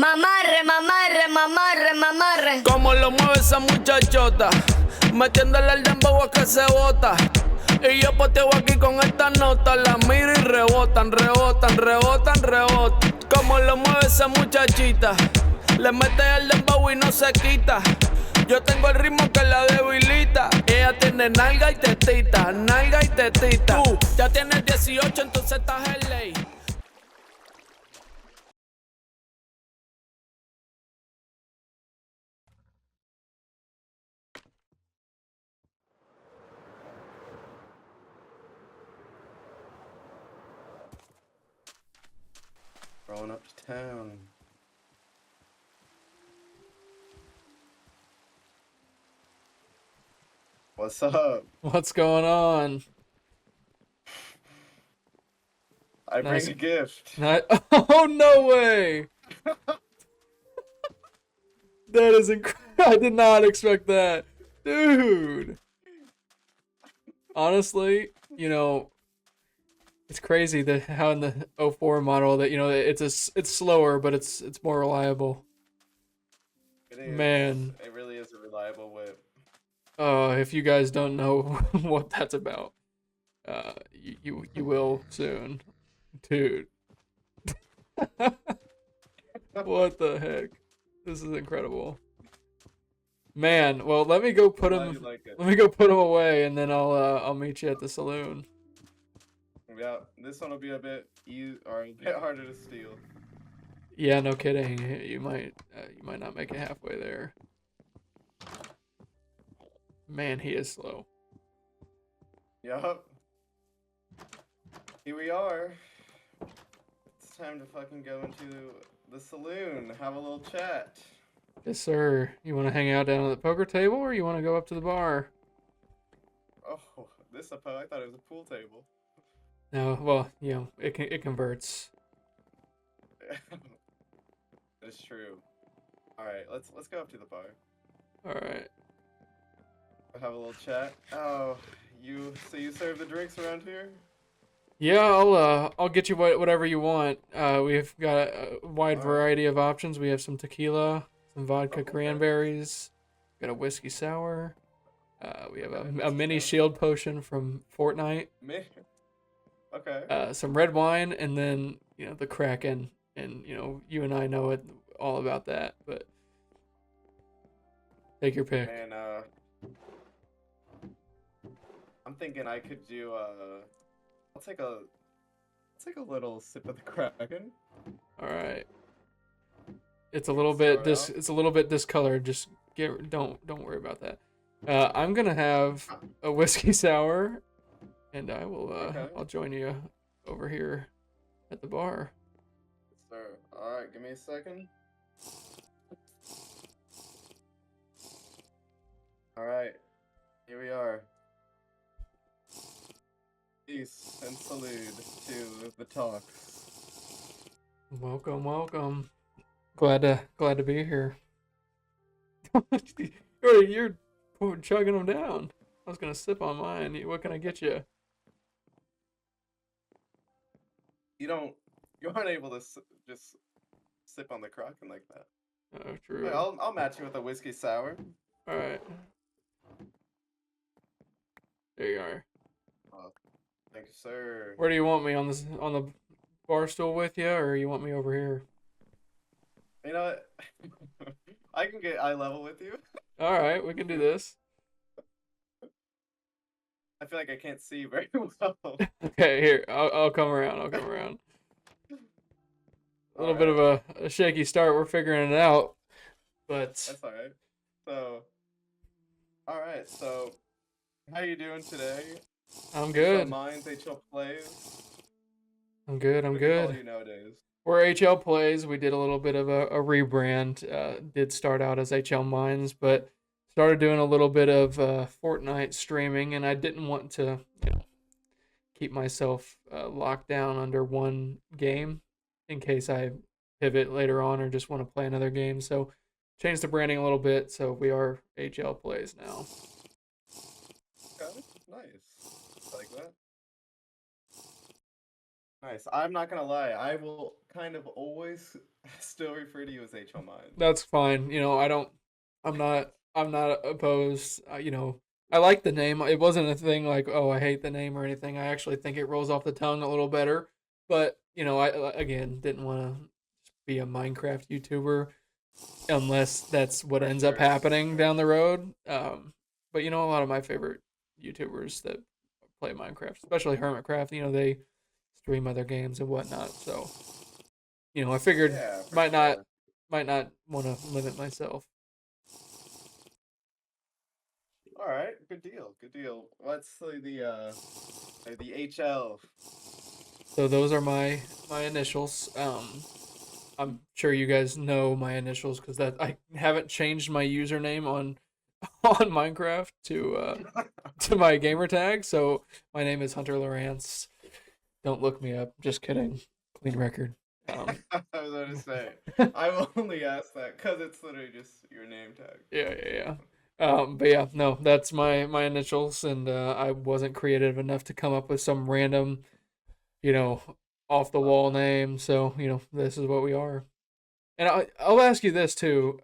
Mamarre, mamarre, mamarre, mamarre. Como lo mueve esa muchachota, metiéndole al dembow a que se bota. Y yo poteo aquí con esta nota, la miro y rebotan, rebotan, rebotan, rebotan. Como lo mueve esa muchachita, le mete el dembow y no se quita. Yo tengo el ritmo que la debilita. Ella tiene nalga y tetita, nalga y tetita. Tú ya tienes 18, entonces estás en ley. Rolling up to town. What's up? What's going on? I Nice. bring a gift. Oh, no way! That is incredible. I did not expect that. Dude! Honestly, you know, it's crazy that how in the 04 model that, you know, it's slower, but it's more reliable. It is. Man. It really is a reliable whip. If you guys don't know what that's about, you will soon. Dude. What the heck? This is incredible. Man, well, let me go put Glad him. you like it. Let me go put him away, and then I'll meet you at the saloon. Yeah, this one will be a bit or a bit harder to steal. Yeah, no kidding. You might not make it halfway there. Man, he is slow. Yup. Here we are. It's time to fucking go into the saloon, have a little chat. Yes, sir. You want to hang out down at the poker table, or you want to go up to the bar? Oh, I thought it was a pool table. No, well, you know, it converts. It's true. All right, let's go up to the bar. All right. Have a little chat. Oh, you serve the drinks around here? Yeah, I'll get you whatever you want. We've got a wide variety of options. We have some tequila, some vodka cranberries, got a whiskey sour. We have a mini shield potion from Fortnite. Okay. Some red wine, and then, you know, the Kraken. And, you know, you and I know it all about that, but take your pick. And I'm thinking I could do I'll take a little sip of the Kraken. All right. It's a little bit discolored. Just don't worry about that. I'm gonna have a whiskey sour, and I will Okay. I'll join you over here at the bar. Sir, all right, give me a second. All right, here we are. Peace and salute to the talks. Welcome, welcome. Glad to be here. You're chugging them down. I was gonna sip on mine. What can I get you? You aren't able to just sip on the Kraken like that. Oh, true. Wait, I'll match you with a whiskey sour. All right. There you are. Thank you, sir. Where do you want me, on the bar stool with you, or you want me over here? You know what? I can get eye level with you. All right, we can do this. I feel like I can't see very well. Okay, here. I'll come around. I'll come around. A little bit of a shaky start. We're figuring it out, but That's all right. So, all right. So, how you doing today? I'm good. Mine's HLplays. I'm good. I'm What do they call good. you nowadays? We're HLplays. We did a little bit of a rebrand. Did start out as HL Minds, but started doing a little bit of Fortnite streaming, and I didn't want to, you know, keep myself locked down under one game in case I pivot later on or just want to play another game. So changed the branding a little bit. So we are HLplays now. Okay, nice. I like that. Nice. I'm not gonna lie. I will kind of always still refer to you as HL Mine. That's fine. I'm not opposed. I like the name. It wasn't a thing like, oh, I hate the name or anything. I actually think it rolls off the tongue a little better. But, I again didn't want to be a Minecraft YouTuber unless that's what For ends up sure. happening down the road. But a lot of my favorite YouTubers that play Minecraft, especially Hermitcraft, they stream other games and whatnot. So, I figured Yeah, for might not sure. might not want to limit myself. All right, good deal, good deal. What's the HL? So those are my initials. I'm sure you guys know my initials because that I haven't changed my username on on Minecraft to my gamer tag. So my name is Hunter Lawrence. Don't look me up. Just kidding. Clean record. I was gonna say. I will only ask that because it's literally just your name tag. Yeah. But yeah, no, that's my initials, and I wasn't creative enough to come up with some random, you know, off the wall name. So this is what we are. And I'll ask you this too.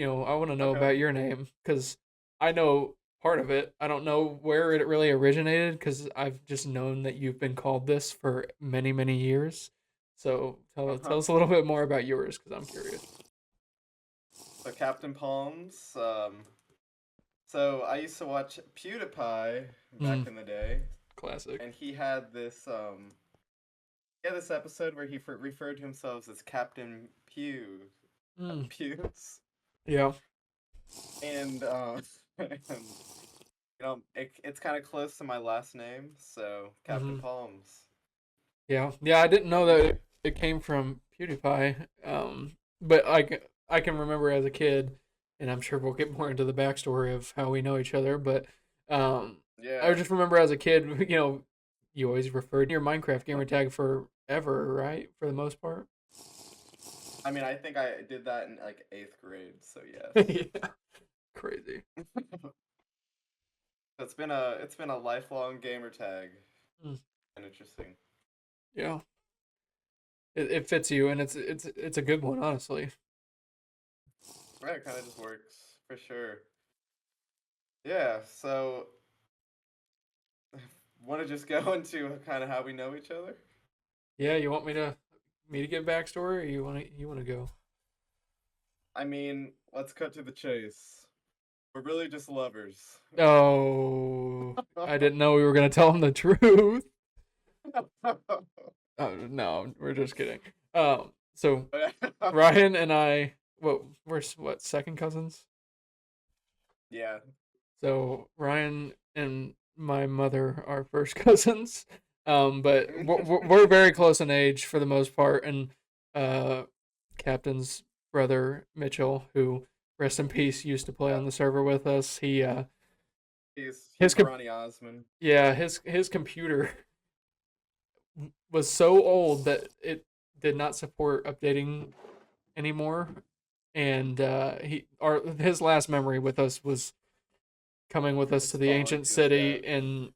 I want to know Okay. about your name because I know part of it. I don't know where it really originated because I've just known that you've been called this for many, many years. So tell Uh-huh. us a little bit more about yours because I'm curious. So Captain Palms. So I used to watch PewDiePie back Mm, in the day, classic. and he had this episode where he referred to himself as Captain Mm, Pews, yeah. and it's kind of close to my last name, so Captain Hmm. Palms. Yeah. I didn't know that it came from PewDiePie. But I can remember as a kid, and I'm sure we'll get more into the backstory of how we know each other. But I Yeah. just remember as a kid, you always referred to your Minecraft gamer tag forever, right? For the most part. I mean, I think I did that in like 8th grade, so yes. Yeah, crazy. It's been a lifelong gamer tag. Mm, And interesting. yeah, it fits you, and it's a good one, honestly. Right, it kind of just works for sure. Yeah, so want to just go into kind of how we know each other? Yeah, you want me to give backstory, or you want to go? I mean, let's cut to the chase. We're really just lovers. Oh, I didn't know we were gonna tell him the truth. Oh, no, we're just kidding. So Ryan and I, we're second cousins. Yeah. So Ryan and my mother are first cousins. But we're very close in age for the most part. And uh, Captain's brother Mitchell, who rest in peace, used to play Yeah. on the server with us. He's His he's com- Ronnie Osmond. yeah his computer was so old that it did not support updating anymore. And his last memory with us was coming with us His to the spawn ancient to his death. city and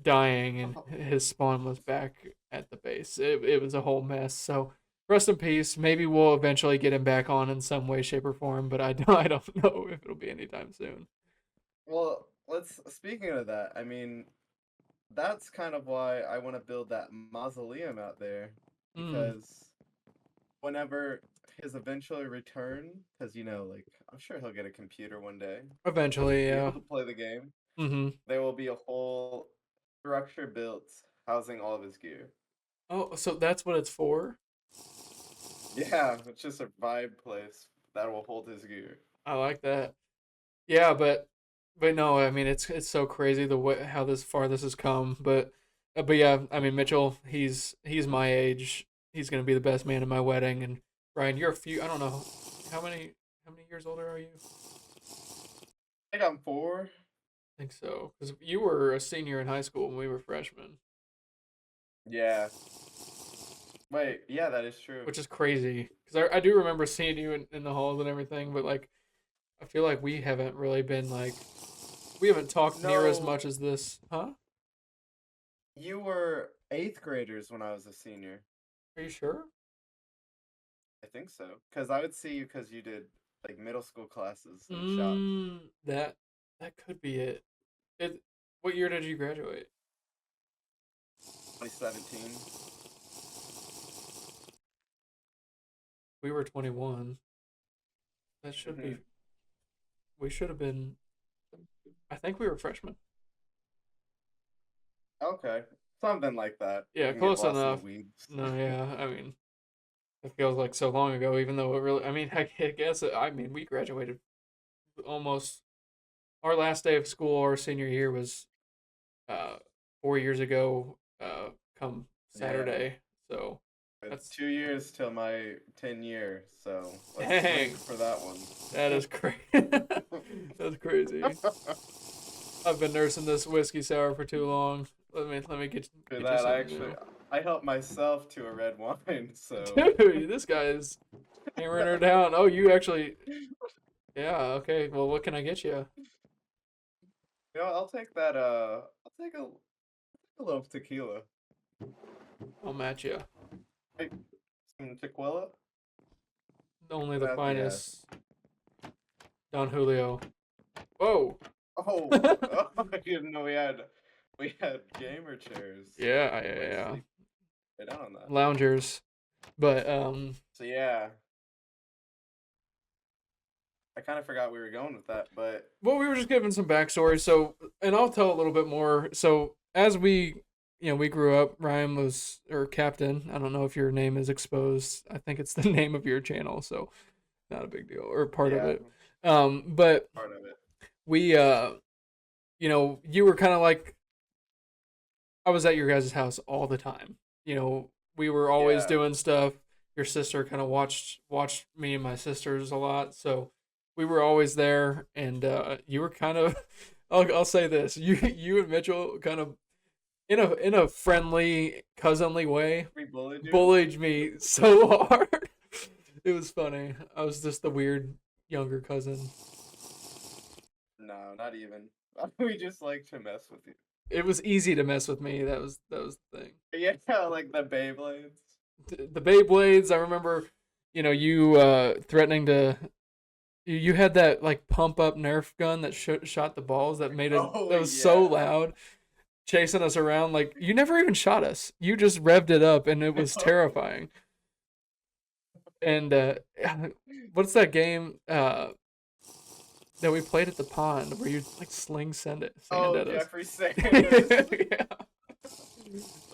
dying, and his spawn was back at the base. It was a whole mess. So rest in peace. Maybe we'll eventually get him back on in some way, shape, or form, but I don't know if it'll be anytime soon. Well, speaking of that, I mean, that's kind of why I want to build that mausoleum out there Mm, because whenever his eventually return, because like I'm sure he'll get a computer one day to eventually, be yeah. able to play the game. Mm-hmm. There will be a whole structure built housing all of his gear. Oh, so that's what it's for? Yeah, it's just a vibe place that will hold his gear. I like that. Yeah, but no, I mean it's so crazy the way how this has come. But yeah, I mean Mitchell, he's my age. He's gonna be the best man at my wedding. And Ryan, you're a few. I don't know how many years older are you? I think I'm 4. I think so, because you were a senior in high school when we were freshmen, Yeah. Wait, yeah, that is true. which is crazy. Because I do remember seeing you in the halls and everything, but like I feel like we haven't really been like we haven't talked near as No, much as this, huh? you were 8th graders when I was a senior. Are you sure? I think so. Because I would see you because you did like middle school classes and shop. That could be it. What year did you graduate? 2017. We were 21. That should be. We should have been. I think we were freshmen. Okay. Something like that. Yeah, You can get close lost in the enough. weeds. No, yeah. I mean, it feels like so long ago, even though it really. I mean, I guess. I mean, we graduated almost. Our last day of school, our senior year was 4 years ago. Come Saturday, so It's 2 years till my 10 year, so let's dang drink for that one. That is crazy. That's crazy. I've been nursing this whiskey sour for too long. Let me get For you that, something new. I helped myself to a red wine, so. Dude, this guy is hammering her down. Oh, you actually. Yeah. Okay. Well, what can I get you? You know, I'll take that. I'll take a little tequila. I'll match you. Hey, some tequila. Only the Yes. finest. Don Julio. Whoa. Oh, I didn't know we had gamer chairs. Yeah. Sit down on that. Loungers, but So yeah, I kind of forgot we were going with that, but well, we were just giving some backstory. So, and I'll tell a little bit more. So, as we grew up, Ryan was, or Captain. I don't know if your name is exposed. I think it's the name of your channel, so not a big deal, or part of yeah, it. But part of it. we, you were kind of like, I was at your guys' house all the time. We were always Yeah. doing stuff. Your sister kind of watched me and my sisters a lot, so we were always there. And you were kind of, I'll say this, you and Mitchell kind of in a friendly, cousinly way We bullied you. bullied me so hard. It was funny. I was just the weird younger cousin. No, not even. We just like to mess with you. It was easy to mess with me. That was the thing. Yeah, like the Beyblades. The Beyblades. I remember, you threatening to. You had that like pump up Nerf gun that shot the balls that made it. Oh, That was so yeah. loud, chasing us around. Like you never even shot us. You just revved it up, and it was terrifying. And what's that game that we played at the pond where you like sand at us? Jeffrey Sanders. Yeah.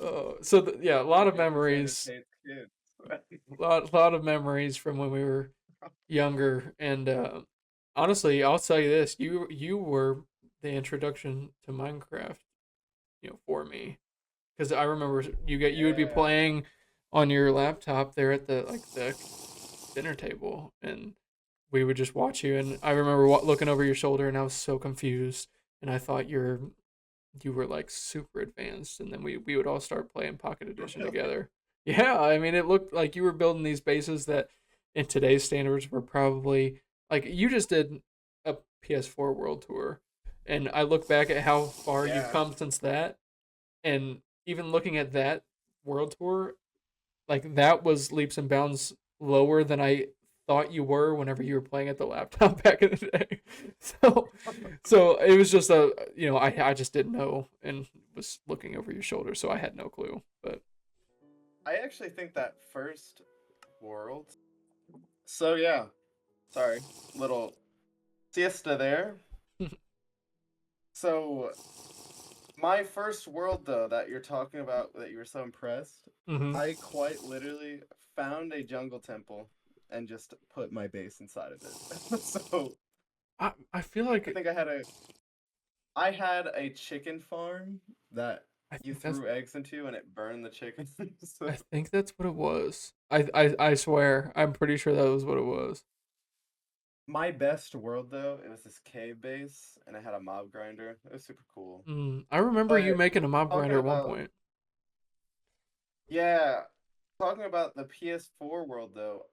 Oh, so yeah, a lot of memories. Hates kids. Lot of memories from when we were younger. And honestly, I'll tell you this: you were the introduction to Minecraft, for me, because I remember you would be Yeah. playing on your laptop there at the dinner table, and we would just watch you. And I remember looking over your shoulder, and I was so confused, and I thought you were like super advanced. And then we would all start playing Pocket Edition Really? together. Yeah, I mean, it looked like you were building these bases that, in today's standards, were probably like you just did a PS4 World Tour, and I look back at how far you've Yeah. come since that, and even looking at that World Tour, like that was leaps and bounds lower than I thought you were whenever you were playing at the laptop back in the day. So it was just I just didn't know and was looking over your shoulder, so I had no clue. But I actually think that first world. So yeah, sorry, little siesta there. So my first world though that you're talking about that you were so impressed, mhm. I quite literally found a jungle temple and just put my base inside of it. So I feel like I think I had a chicken farm that I you think that's threw eggs into and it burned the chickens. So I think that's what it was. I swear, I'm pretty sure that was what it was. my best world though, it was this cave base and it had a mob grinder. It was super cool. I remember you But making a mob talking grinder at one about point. yeah, talking about the PS4 world though,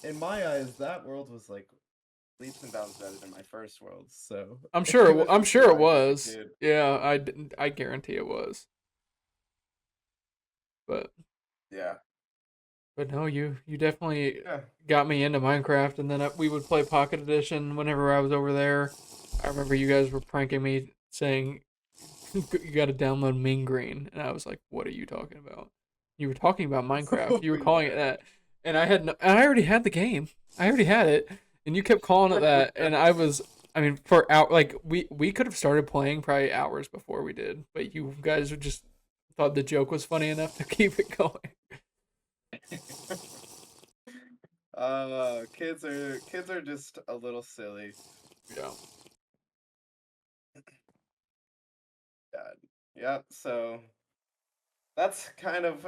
in my eyes that world was like leaps and bounds better than my first world. So I'm sure. it was I'm just sure it what I was. did. Yeah, I guarantee it was. But Yeah. no, you definitely Yeah. got me into Minecraft, and then we would play Pocket Edition whenever I was over there. I remember you guys were pranking me saying you got to download Mean Green, and I was like, "What are you talking about?" You were talking about Minecraft. Oh, You were calling it yeah. that, and I already had the game. I already had it, and you kept calling it that, and I mean, for out like we could have started playing probably hours before we did, but you guys were just thought the joke was funny enough to keep it going. Kids are just a little silly. Yeah. God. Yep. So that's kind of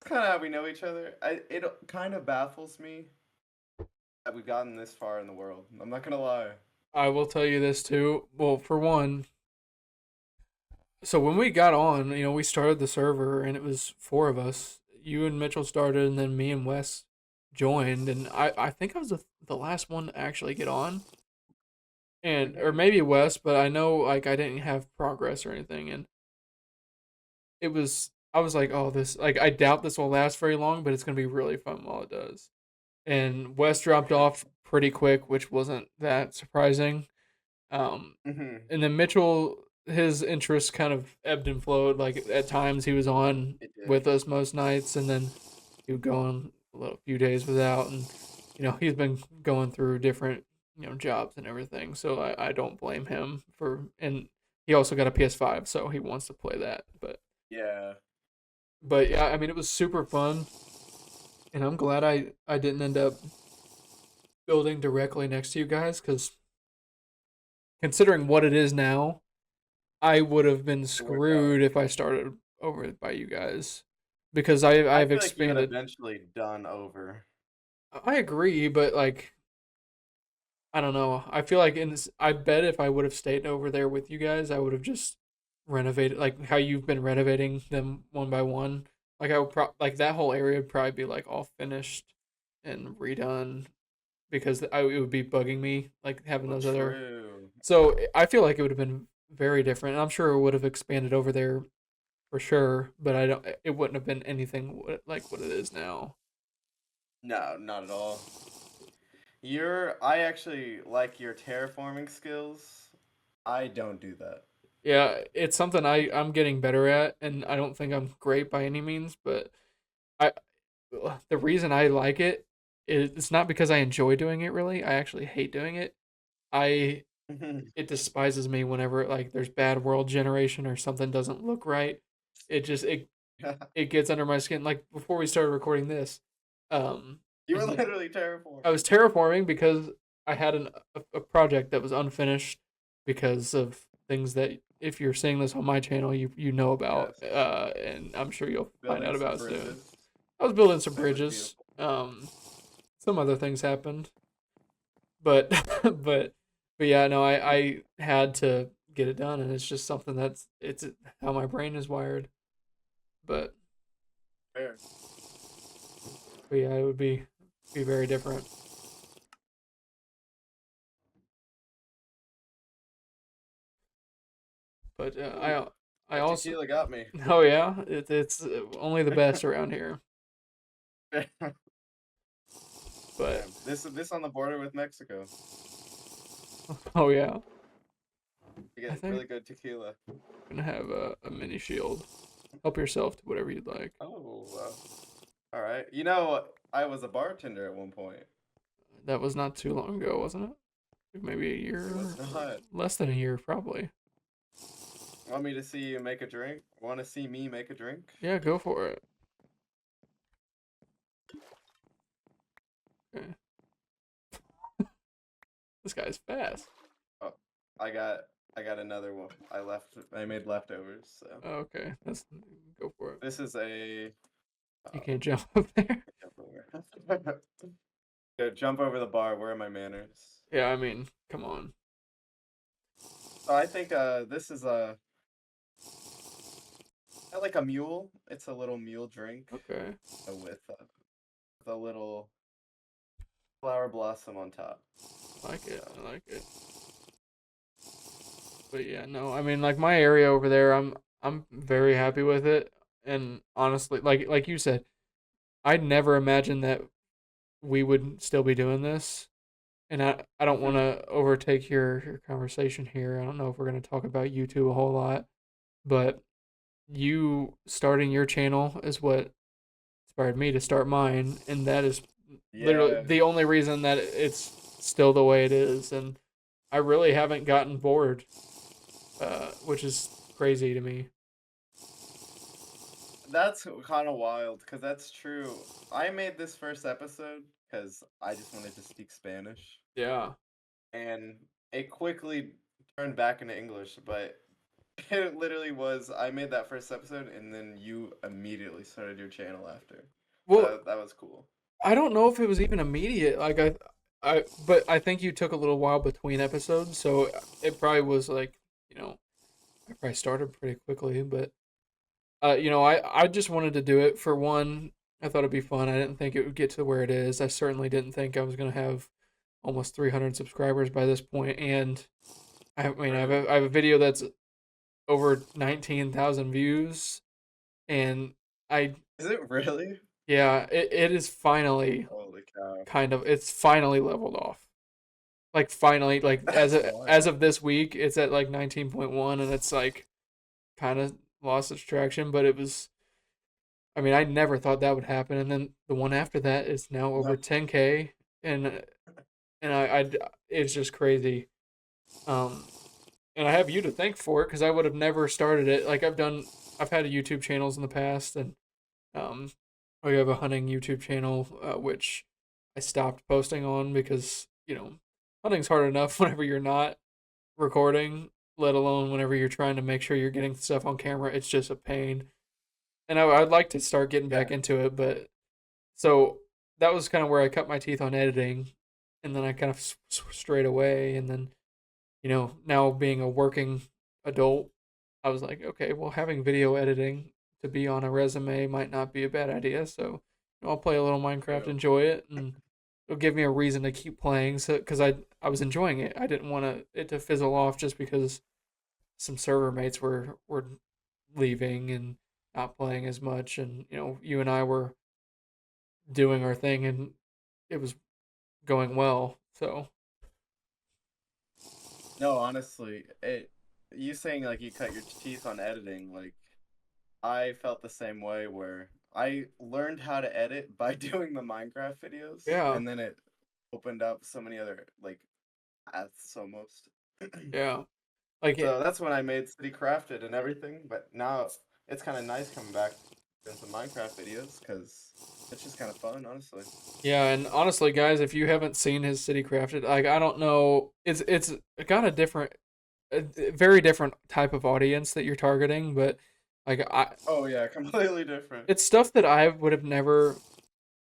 how we know each other. It kind of baffles me that we've gotten this far in the world. I'm not gonna lie. I will tell you this too. Well, for one, so when we got on, we started the server and it was four of us. You and Mitchell started, and then me and Wes joined, and I think I was the last one to actually get on, and or Mhm. maybe Wes, but I know like I didn't have progress or anything, and I was like, oh, this like I doubt this will last very long, but it's gonna be really fun while it does. And Wes dropped off pretty quick, which wasn't that surprising. Mhm. And then Mitchell, his interest kind of ebbed and flowed. Like at times he was on It did. with us most nights, and then he would go on a few days without. And he's been going through different jobs and everything. So I don't blame him for. And he also got a PS5, so he wants to play that. Yeah. But yeah, I mean it was super fun, and I'm glad I didn't end up building directly next to you guys because considering what it is now, I would have been It worked out. screwed if I started over by you guys because I I've feel like you would expanded. eventually done over. I agree, but like I don't know. I feel like I bet if I would have stayed over there with you guys, I would have just renovated like how you've been renovating them one by one. Like I would like that whole area would probably be like all finished and redone because it would be bugging me like having Well, those other. true. So I feel like it would have been very different. I'm sure it would have expanded over there for sure, but I don't. It wouldn't have been anything like what it is now. No, not at all. I actually like your terraforming skills. I don't do that. Yeah, it's something I'm getting better at, and I don't think I'm great by any means, but I the reason I like it is it's not because I enjoy doing it really. I actually hate doing it. I It despises me whenever like there's bad world generation or something doesn't look right. It gets under my skin. Like before we started recording this, um, You were literally I terraforming. was terraforming because I had a project that was unfinished because of things that if you're seeing this on my channel, you know about, Yes. and I'm sure you'll find Building out some about soon. bridges. I was building some It was bridges. beautiful. Some other things happened, but but yeah, no, I had to get it done, and it's just something it's how my brain is wired. But Fair. but yeah, it would be very different. But Ooh, I that also tequila got me. oh yeah, it's only the best around here. But Damn, this on the border with Mexico. oh yeah, You I get think really good tequila. I'm gonna have a mini shield. Help yourself to whatever you'd like. Oh, all right. I was a bartender at one point. That was not too long ago, wasn't it? Maybe a year, It was not. less than a year, probably. Want me to see you make a drink? Want to see me make a drink? Yeah, go for it. Okay. This guy's fast. Oh, I got another one. I made leftovers. So Okay, let's go for it. this is a. You can't jump up there. Jump over. Go jump over the bar. Where are my manners? Yeah, I mean, come on. So I think this is like a mule. It's a little mule drink Okay. with a little flower blossom on top. I like it. I like it. But yeah, no, I mean like my area over there, I'm very happy with it. And honestly, like you said, I'd never imagined that we would still be doing this. And I don't want Mhm. to overtake your conversation here. I don't know if we're going to talk about YouTube a whole lot, but you starting your channel is what inspired me to start mine, and that is literally Yeah, the only reason that it's still the way it is. And I really haven't gotten bored, which is crazy to me. that's kind of wild because that's true. I made this first episode because I just wanted to speak Spanish, Yeah. and it quickly turned back into English. But it literally was I made that first episode, and then you immediately started your channel after. Well, That was cool. I don't know if it was even immediate. But I think you took a little while between episodes, so it probably was like, you know, I probably started pretty quickly. But I just wanted to do it for one. I thought it'd be fun. I didn't think it would get to where it is. I certainly didn't think I was gonna have almost 300 subscribers by this point. And I mean, Right. I have a video that's over 19,000 views, and I Is it really? yeah, it is finally Holy cow. it's finally leveled off. Like finally, like That's as wild. of this week, it's at like 19.1, and it's like kind of lost its traction. But it was, I mean, I never thought that would happen. And then the one after that is now over No. 10K, and it's just crazy. Um, and I have you to thank for it because I would have never started it. Like I've had a YouTube channels in the past, and um, we have a hunting YouTube channel, which I stopped posting on because hunting's hard enough whenever you're not recording, let alone whenever you're trying to make sure you're getting stuff on camera. It's just a pain, and I'd like to start getting Yeah. back into it, but so that was kind of where I cut my teeth on editing, and then I kind of strayed away, and then now being a working adult, I was like, okay, well, having video editing to be on a resume might not be a bad idea. So I'll play a little Minecraft, True. enjoy it, and it'll give me a reason to keep playing. So because I was enjoying it, I didn't want it to fizzle off just because some server mates were leaving and not playing as much, and you and I were doing our thing, and it was going well. So No, honestly, you saying like you cut your teeth on editing, like I felt the same way where I learned how to edit by doing the Minecraft videos, yeah, and then it opened up so many other like paths almost. yeah, like So that's when I made CityCrafted and everything, but now it's kind of nice coming back doing some Minecraft videos because it's just kind of fun, honestly. Yeah, and honestly, guys, if you haven't seen his City Crafted, like I don't know, it's got a very different type of audience that you're targeting, but like Oh yeah, completely different. it's stuff that I would have never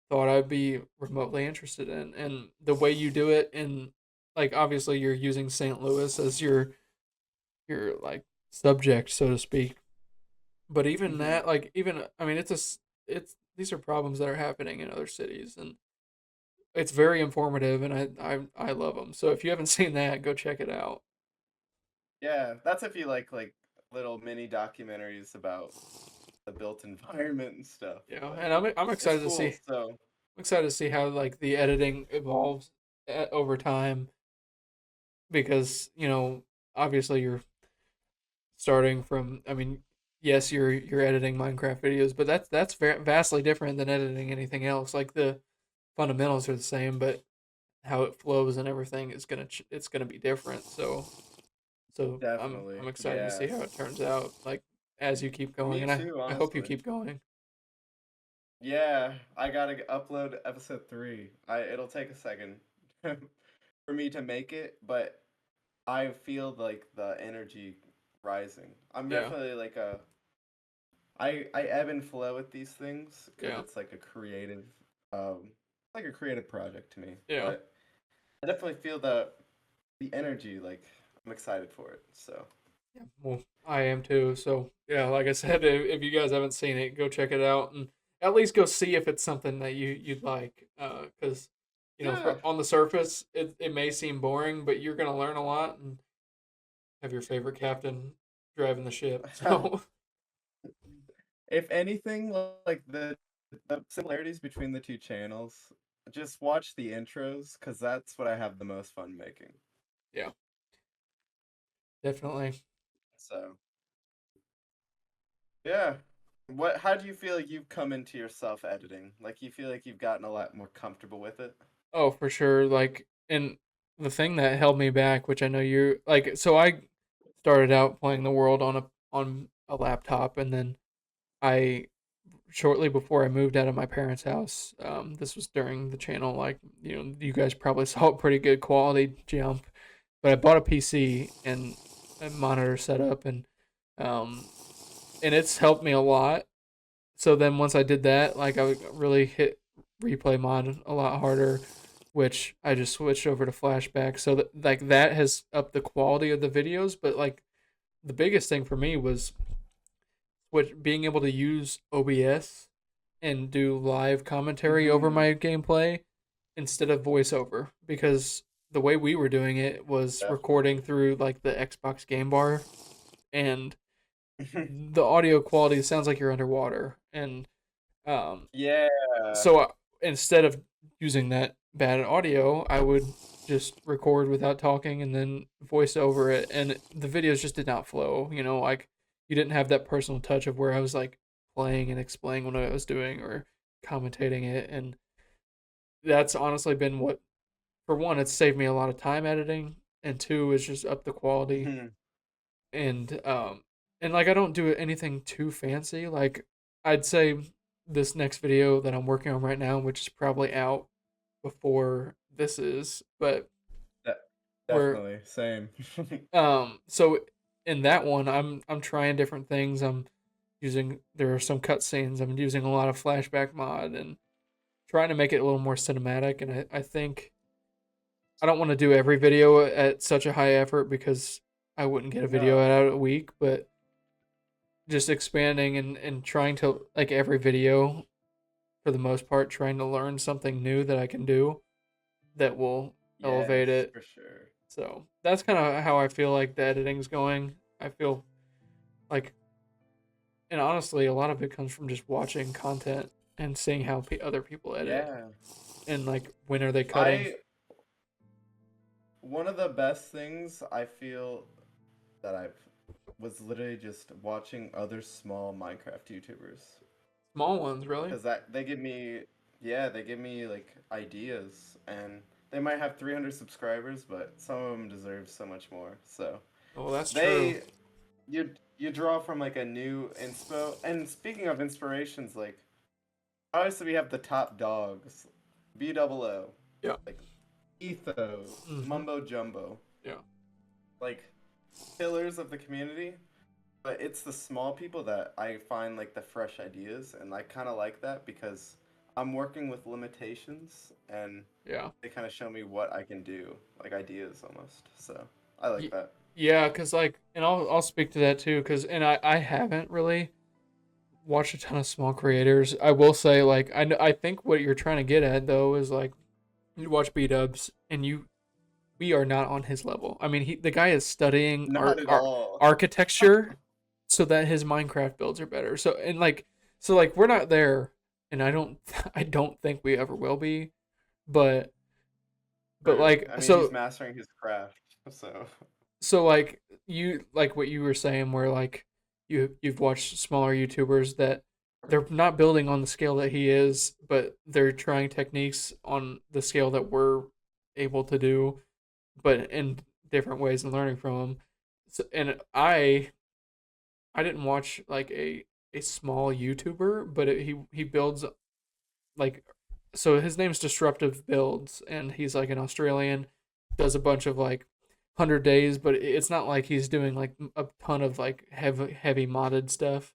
thought I'd be remotely interested in, and the way you do it, and like obviously you're using St. Louis as your like subject, so to speak, but even Hmm. that, like even I mean, it's these are problems that are happening in other cities, and it's very informative, and I love them. So if you haven't seen that, go check it out. Yeah, that's if you like little mini documentaries about the built environment and stuff. But And I'm it's excited to cool. see So how like the editing evolves over time because obviously you're starting from. I mean, yes, you're editing Minecraft videos, but that's vastly different than editing anything else. Like the fundamentals are the same, but how it flows and everything is it's gonna be different. So I'm definitely, excited to see how it yes. turns out, like as you keep going, Me and too, I hope you honestly. keep going. Yeah, I gotta upload episode 3. It'll take a second for me to make it, but I feel like the energy rising. I'm Yeah, definitely like I ebb and flow with these things because yeah, it's um like a creative project to me. yeah. But I definitely feel the energy. Like I'm excited for it. So Yeah. Well, I am too. So yeah, like I said, if you guys haven't seen it, go check it out and at least go see if it's something that you'd like. Because yeah, on the surface, it may seem boring, but you're gonna learn a lot and have your favorite captain driving the ship. So if anything, like the similarities between the two channels, just watch the intros because that's what I have the most fun making. Yeah, definitely. So yeah. How do you feel like you've come into your self editing? Like you feel like you've gotten a lot more comfortable with it? Oh, for sure. Like, and the thing that held me back, which I know you like, so I started out playing the world on a laptop, and then I shortly before I moved out of my parents' house, this was during the channel, like, you guys probably saw a pretty good quality jump, but I bought a PC and a monitor setup, um, and it's helped me a lot. So then once I did that, like I really hit replay mod a lot harder, which I just switched over to flashback. So that like that has upped the quality of the videos, but like the biggest thing for me was being able to use OBS and do live commentary over Mm-hmm. my gameplay instead of voiceover, because the way we were doing it was recording through like the Xbox game bar, and the audio quality sounds like you're underwater. And Yeah. so instead of using that bad audio, I would just record without talking and then voice over it, and the videos just did not flow. Like you didn't have that personal touch of where I was like playing and explaining what I was doing or commentating it. And that's honestly been what, for one, it's saved me a lot of time editing, and two, it's just up the quality. Mhm. And like I don't do anything too fancy. Like I'd say this next video that I'm working on right now, which is probably out before this is, but De- we're Definitely same. so in that one I'm trying different things. There are some cutscenes. I'm using a lot of flashback mod and trying to make it a little more cinematic, and I think I don't want to do every video at such a high effort because I wouldn't get a video No. out a week, but just expanding and trying to, like, every video for the most part, trying to learn something new that I can do that will elevate Yes, it. for sure. So that's kind of how I feel like the editing's going. I feel like, and honestly, a lot of it comes from just watching content and seeing how other people edit, Yeah. and like when are they cutting. I One of the best things I feel that I've was literally just watching other small Minecraft YouTubers Small ones, really. because they give me, yeah, they give me like ideas, and they might have 300 subscribers, but some of them deserve so much more. So Oh, that's true. they you draw from like a new inspo. And speaking of inspirations, like obviously we have the top dogs, BOO, Yeah. like Etho, Hmm. Mumbo Jumbo, Yeah. like pillars of the community. But it's the small people that I find like the fresh ideas, and I kind of like that because I'm working with limitations, and Yeah. they kind of show me what I can do, like ideas almost. So I like Y- that. Yeah, cause like, and I'll speak to that too, cause and I haven't really watched a ton of small creators. I will say, like, I think what you're trying to get at though is like you watch B Dubs and we are not on his level. I mean, the guy is studying Not at our all. architecture so that his Minecraft builds are better. So we're not there, and I don't think we ever will be. But True. like I mean, he's so mastering his craft, so so like you like what you were saying, where like you've watched smaller YouTubers that they're not building on the scale that he is, but they're trying techniques on the scale that we're able to do, but in different ways and learning from him. So, and I didn't watch like a small YouTuber, but he builds like, so his name's Disruptive Builds, and he's like an Australian, does a bunch of like 100 days, but it's not like he's doing like a ton of like heavy modded stuff.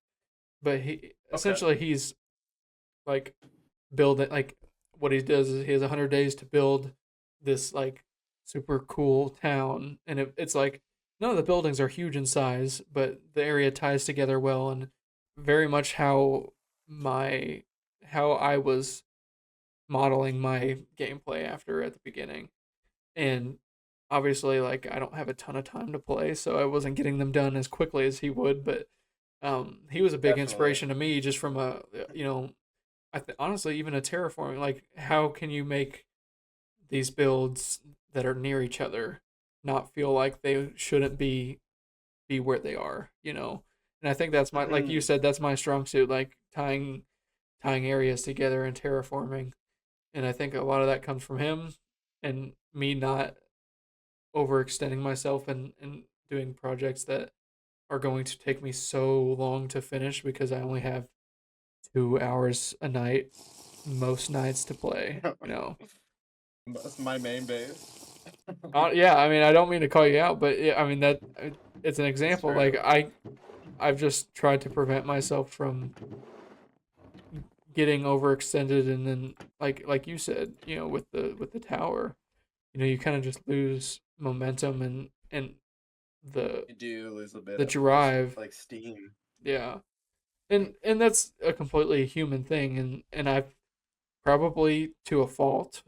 But he okay. essentially he's like building, like, what he does is he has 100 days to build this like super cool town, and it's like none of the buildings are huge in size, but the area ties together well, and very much my how I was modeling my gameplay after at the beginning. And obviously, like, I don't have a ton of time to play, so I wasn't getting them done as quickly as he would, but He was a big Definitely. inspiration to me, just from a, honestly, even a terraforming. Like, how can you make these builds that are near each other not feel like they shouldn't be where they are, you know? And I think that's my, like you said, that's my strong suit, like tying areas together and terraforming. And I think a lot of that comes from him and me not overextending myself and doing projects that are going to take me so long to finish because I only have 2 hours a night most nights to play, you know. That's my main base. Yeah, I mean, I don't mean to call you out, but I mean that it's an example. true. Like I've just tried to prevent myself from getting overextended, and then like you said, you know, with the tower, you know, you kind of just lose momentum and the You do lose a bit the of drive. like steam. Yeah. And that's a completely human thing, and I've probably to a fault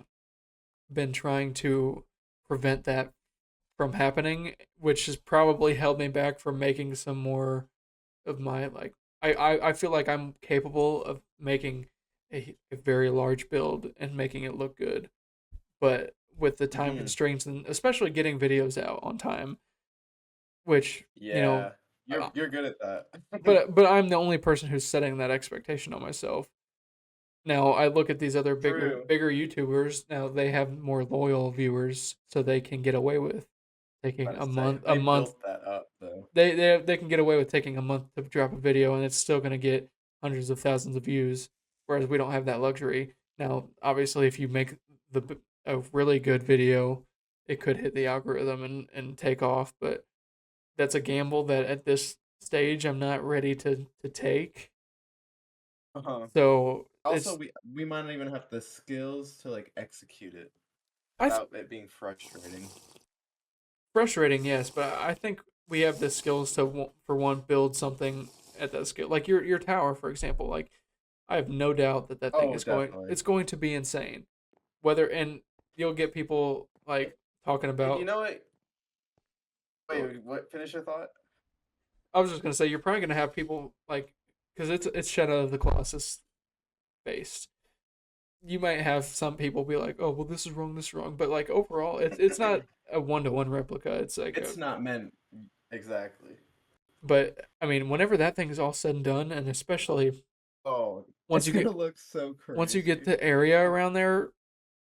been trying to prevent that from happening, which has probably held me back from making some more of my, like, I feel like I'm capable of making a very large build and making it look good, but with the time constraints and especially getting videos out on time, which, you know, Yeah, you're good at that. but I'm the only person who's setting that expectation on myself. Now I look at these other True. bigger YouTubers. Now they have more loyal viewers, so they can get away with taking About to a say, month. they built that up though. They can get away with taking a month to drop a video, and it's still going to get hundreds of thousands of views. Whereas we don't have that luxury. Now, obviously, if you make a really good video, it could hit the algorithm and take off. But that's a gamble that at this stage I'm not ready to take. So Also, it's we might not even have the skills to like execute it I th- without it being frustrating. frustrating, yes, but I think we have the skills to, for one, build something at that scale. Like your tower, for example. Like, I have no doubt that thing Oh, is definitely. it's going to be insane. Whether, and you'll get people like talking And about. you know what? Wait, what? Finish your thought. I was just gonna say you're probably gonna have people like, because it's Shadow of the Colossus based. You might have some people be like, "Oh, well, this is wrong, this is wrong," but like overall, it's not a 1-to-1 replica. It's like It's not meant exactly. but I mean, whenever that thing is all said and done, and especially Oh, once it's you gonna get look so once you get crazy. the area around there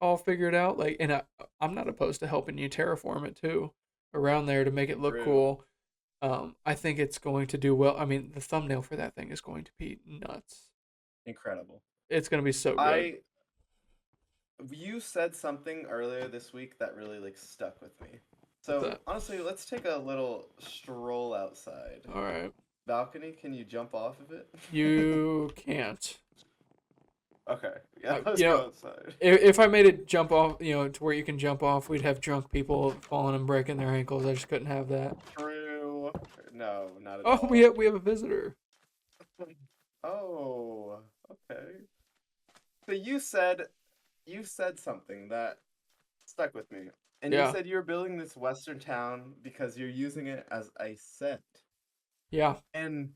all figured out, like, and I'm not opposed to helping you terraform it too around there to make it look True. cool. I think it's going to do well. I mean, the thumbnail for that thing is going to be nuts. Incredible. It's going to be so good. You said something earlier this week that really like stuck with me. What's So that? honestly, let's take a little stroll outside. All right. Balcony, can you jump off of it? You can't. Okay, yeah, let's You go know, outside. if I made it jump off, you know, to where you can jump off, we'd have drunk people falling and breaking their ankles. I just couldn't have that. True. No, not at Oh, all. we have a visitor. Oh, okay. So you said something that stuck with me. And you Yeah. said you're building this western town because you're using it as a set. Yeah. And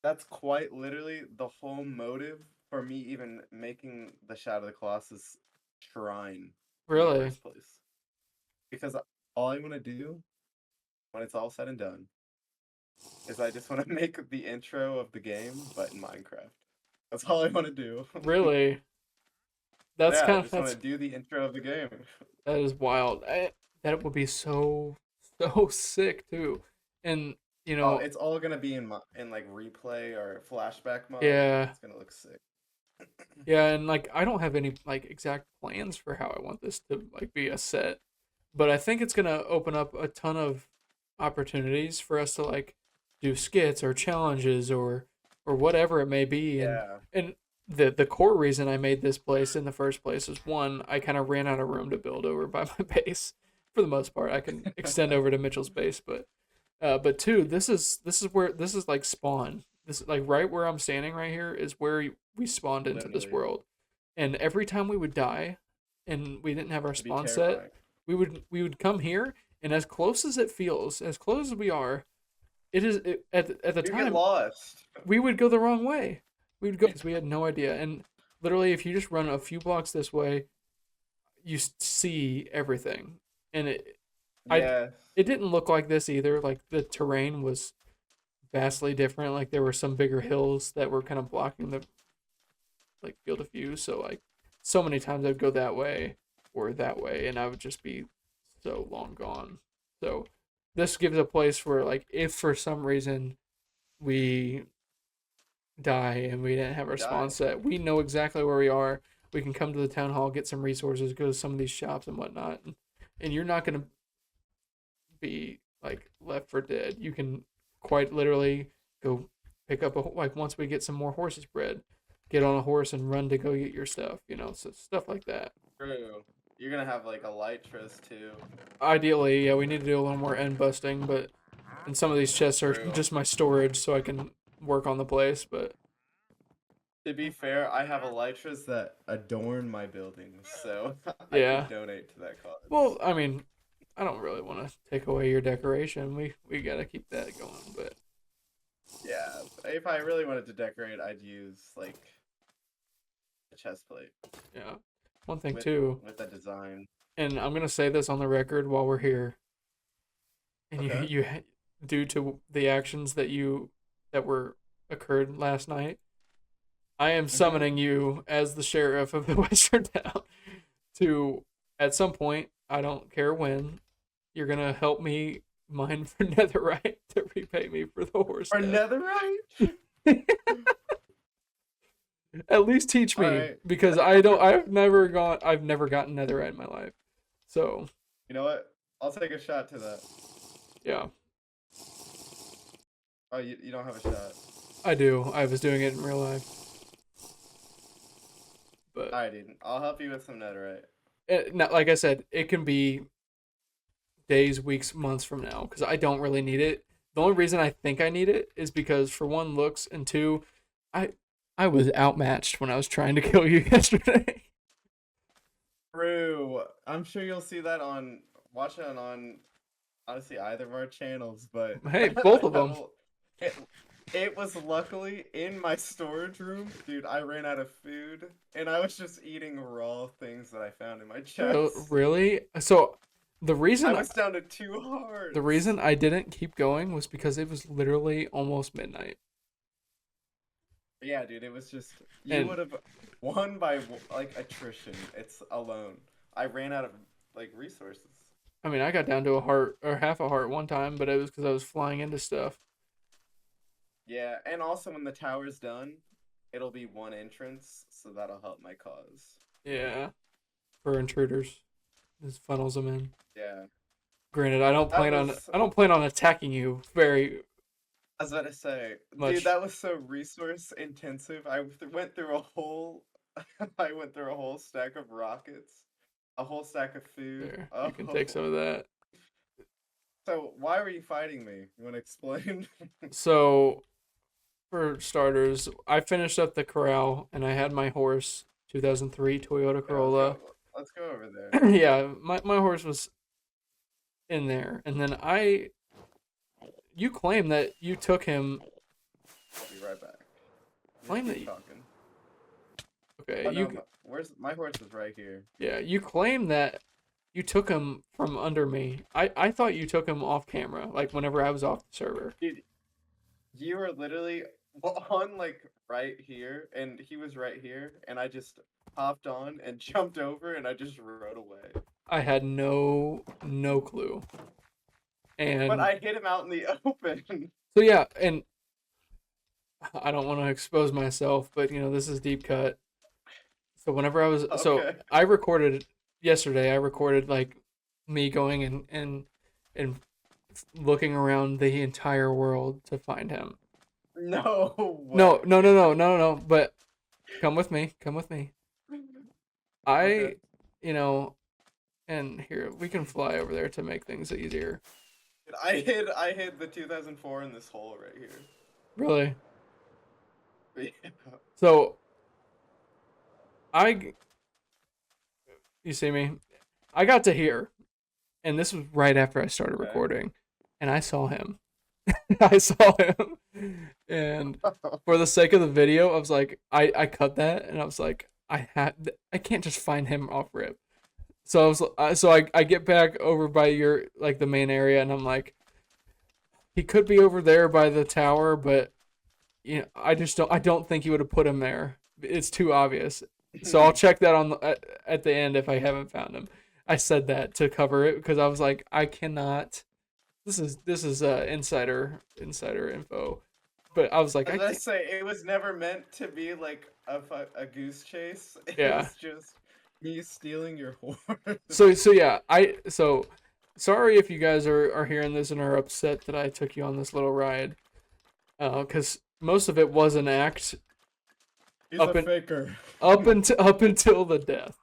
that's quite literally the whole motive for me even making the Shadow of the Colossus shrine in the Really. first place. Because all I want to do when it's all said and done is I just want to make the intro of the game, but in Minecraft. That's all I want to do. Really. That's Yeah, I kind of just want to do the intro of the game. that is wild. That would be so sick too. And you Oh, know, it's all gonna be in like replay or flashback mode. yeah, It's gonna look sick. yeah, and like I don't have any like exact plans for how I want this to like be a set, but I think it's gonna open up a ton of opportunities for us to like do skits or challenges or whatever it may be. Yeah. And the core reason I made this place in the first place is, one, I kind of ran out of room to build over by my base. For the most part, I can extend over to Mitchell's base, but two, this is like spawn. This is like right where I'm standing right here is where we spawned into this Literally. world, and every time we would die, and we didn't have our It'd be spawn terrifying. set, we would come here, and as close as it feels, as close as we are, at the You time get lost. we would go the wrong way. We would go because we had no idea. And literally, if you just run a few blocks this way, you see everything. And Yes. it didn't look like this either. Like the terrain was vastly different. Like there were some bigger hills that were kind of blocking the like field of view. So like so many times I'd go that way or that way, and I would just be so long gone. So this gives a place where like if for some reason we die and we didn't have our spawn set, we know exactly where we are. We can come to the town hall, get some resources, go to some of these shops and whatnot, and you're not gonna be like left for dead. You can quite literally go pick up like once we get some more horses bred, get on a horse and run to go get your stuff. So stuff like that. True. You're gonna have like a Elytras too. Ideally, yeah, we need to do a little more end busting, but and some of these chests are True. just my storage, so I can work on the place. But To be fair, I have Elytras that adorn my buildings, so I yeah, can donate to that cause. well, I mean, I don't really want to take away your decoration. We gotta keep that going, but Yeah, if I really wanted to decorate, I'd use like a chest plate. yeah. One thing too, With a design. and I'm gonna say this on the record while we're here, and Okay. you due to the actions that were occurred last night, I am summoning you as the sheriff of the Western town to, at some point, I don't care when, you're gonna help me mine for netherite to repay me for the horse. For death. netherite? At least teach me, Alright. because I've never gotten netherite in my life. So, You know what? I'll take a shot to that. yeah, Oh, you don't have a shot. I do. I was doing it in real life. But Alright, dude. I'll help you with some netherite. like I said, it can be days, weeks, months from now because I don't really need it. The only reason I think I need it is because for one, looks, and two, I was outmatched when I was trying to kill you yesterday. True. I'm sure you'll see that watch it on honestly either of our channels, but Hey, both of them. It was luckily in my storage room, dude. I ran out of food, and I was just eating raw things that I found in my chest. Oh, really? So the reason I was down to 2 hearts. the reason I didn't keep going was because it was literally almost midnight. Yeah, dude. It was just you And- would have won by like attrition. It's alone. I ran out of like resources. I mean, I got down to a heart or half a heart one time, but it was because I was flying into stuff. Yeah, and also when the tower's done, it'll be one entrance, so that'll help my cause. Yeah, for intruders, this funnels them in. Yeah. Granted, That I don't plan on attacking you very. I was about to say, Much. dude, that was so resource intensive. Went through a whole, I went through a whole stack of rockets, a whole stack of food. There, you can take some of that. So why were you fighting me? You want to explain? So, for starters, I finished up the corral and I had my horse, 2003 Toyota Corolla. Let's go over there. Yeah, my horse was in there, and then you claim that you took him. I'll be right back. Just Claim that keep you- talking. Okay, Oh, no, where's my horse is right here. yeah, you claim that you took him from under me. I thought you took him off camera, like whenever I was off the server. Dude, you were literally on like right here, and he was right here, and I just hopped on and jumped over, and I just rode away. I had no clue. And But I hit him out in the open. so yeah, and I don't want to expose myself, but this is deep cut. So whenever I was Okay. I recorded yesterday, I recorded like me going and looking around the entire world to find him. No way. No, but come with me. Okay. And here we can fly over there to make things easier. I hid the 2004 in this hole right here. Really? Yeah. So you see me? I got to here, and this was right after I started Okay. recording, and I saw him, I saw him, and for the sake of the video, I was like, I cut that, and I was like, I can't just find him off rip. So I get back over by your like the main area, and I'm like, he could be over there by the tower, but you know, I don't think he would have put him there. It's too obvious. So I'll check that on at the end if I haven't found him. I said that to cover it because I was like, I cannot. This is insider info, but I was like, As I say, it was never meant to be like a goose chase. It Yeah. was just me stealing your horse. So yeah, so sorry if you guys are hearing this and are upset that I took you on this little ride, because most of it was an act. He's a faker. Up until the death.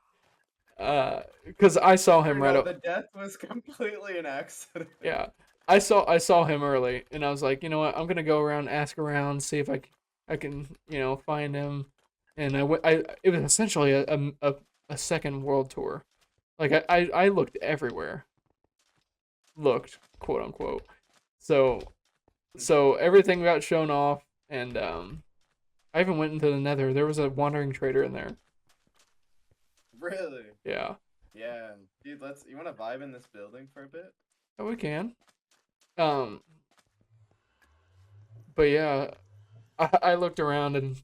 Because I saw him right up. The death was completely an accident. Yeah, I saw him early, and I was like, you know what, I'm gonna go around, ask around, see if I can find him, and it was essentially a second world tour, like I looked everywhere, quote unquote, so everything got shown off, and I even went into the Nether. There was a wandering trader in there. Really? Yeah. Yeah, dude. You want to vibe in this building for a bit? Oh, we can. But yeah, I looked around and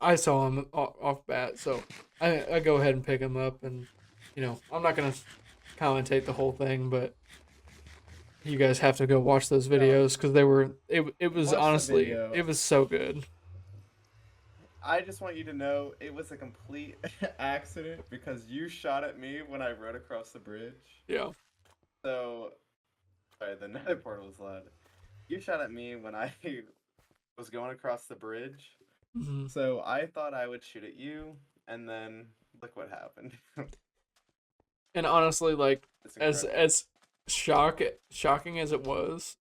I saw him off bat, so I go ahead and pick him up, and I'm not gonna commentate the whole thing, but you guys have to go watch those videos because it was honestly it was so good. I just want you to know it was a complete accident because you shot at me when I rode across the bridge. Yeah. So, sorry, the nether portal was loud. You shot at me when I was going across the bridge. Mm-hmm. So I thought I would shoot at you, and then look what happened. And honestly, like as shocking as it was,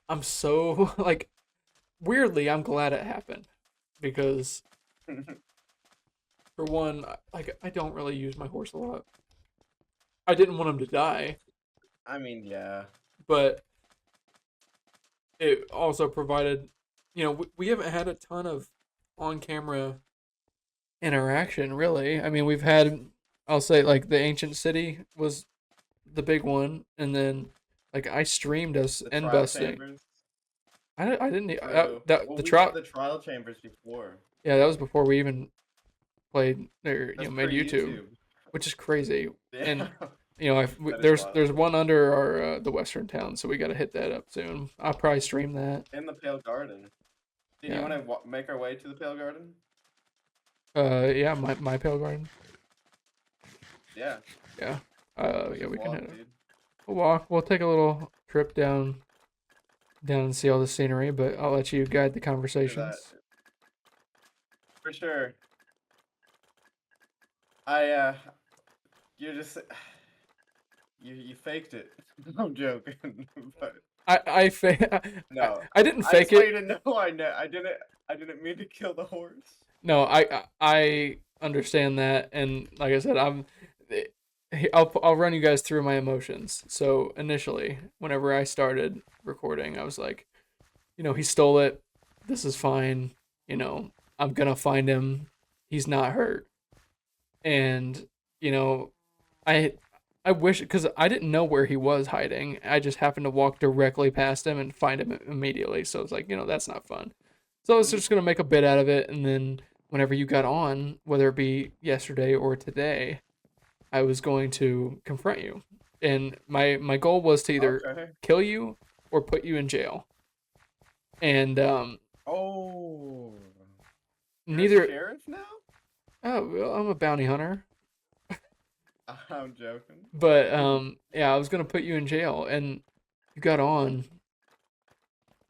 I'm so like weirdly I'm glad it happened. Because, for one, I don't really use my horse a lot. I didn't want him to die. I mean, yeah. But it also provided, we haven't had a ton of on-camera interaction, really. I mean, we've had, I'll say, like, the Ancient City was the big one. And then, like, I streamed us end busting. I didn't. The trial chambers before. Yeah, that was before we even played or made YouTube, which is crazy. Yeah. And there's one under our the Western Town, so we got to hit that up soon. I'll probably stream that. In the Pale Garden. Do you want to make our way to the Pale Garden? Yeah, my Pale Garden. Yeah. Yeah. Yeah, we can hit it. We'll walk. We'll take a little trip down and see all the scenery, but I'll let you guide the conversations. For sure. You faked it. I'm joking. But no, I didn't fake it. I didn't know. I didn't mean to kill the horse. No, I understand that, and like I said, I'll run you guys through my emotions. So initially, whenever I started recording, I was like, he stole it. This is fine. I'm gonna find him. He's not hurt. And I wish, because I didn't know where he was hiding. I just happened to walk directly past him and find him immediately. So it's like, that's not fun. So I was just gonna make a bit out of it, and then whenever you got on, whether it be yesterday or today, I was going to confront you, and my goal was to either kill you or put you in jail. And neither. You're a sheriff now? Oh, well, I'm a bounty hunter. I'm joking. But yeah, I was gonna put you in jail, and you got on,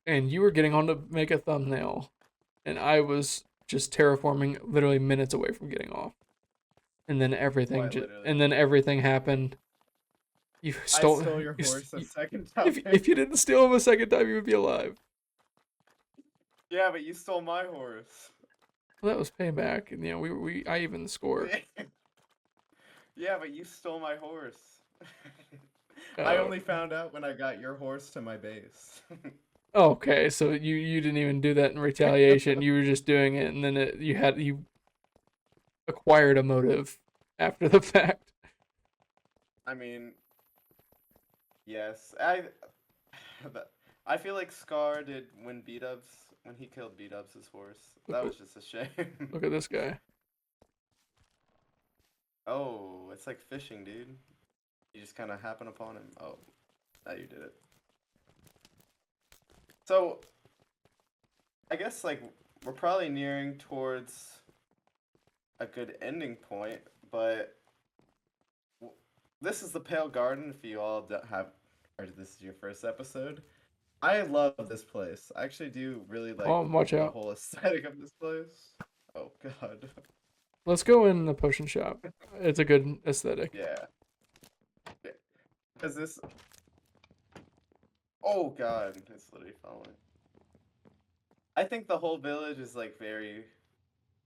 and you were getting on to make a thumbnail, and I was just terraforming, literally minutes away from getting off. And then everything happened. I stole your horse a second time. If you didn't steal him a second time, you would be alive. Yeah, but you stole my horse. Well, that was payback, and I evened the score. Yeah, but you stole my horse. I only found out when I got your horse to my base. Okay, so you didn't even do that in retaliation. You were just doing it, and then you acquired a motive after the fact. I mean, yes, I feel like Scar did when he killed B-Dubs' horse. That was just a shame. Look at this guy. Oh, it's like fishing, dude. You just kind of happen upon him. Oh, now you did it. So, I guess like we're probably nearing towards a good ending point, but this is the Pale Garden. If you all don't have, or this is your first episode, I love this place. I actually do really like Watch the out. whole aesthetic of this place. Oh God. Let's go in the potion shop. It's a good aesthetic. Yeah. Because this. Oh God, it's literally falling. I think the whole village is like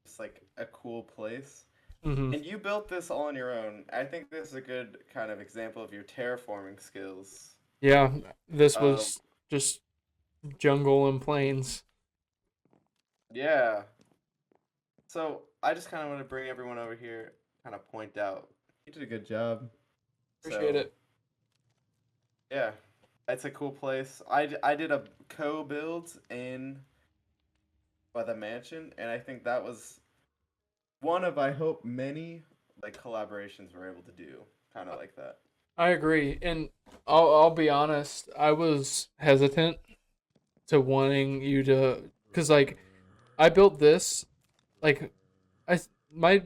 just like a cool place. Mm-hmm. And you built this all on your own. I think this is a good kind of example of your terraforming skills. Yeah, this was just jungle and plains. Yeah. So I just kind of want to bring everyone over here, kind of point out. You did a good job. Appreciate it. Yeah, it's a cool place. I did a co-build by the mansion, and I think that was one of, I hope, many like collaborations we're able to do, kind of like that. I agree, and I'll be honest. I was hesitant to wanting you to, cause like I built this, like my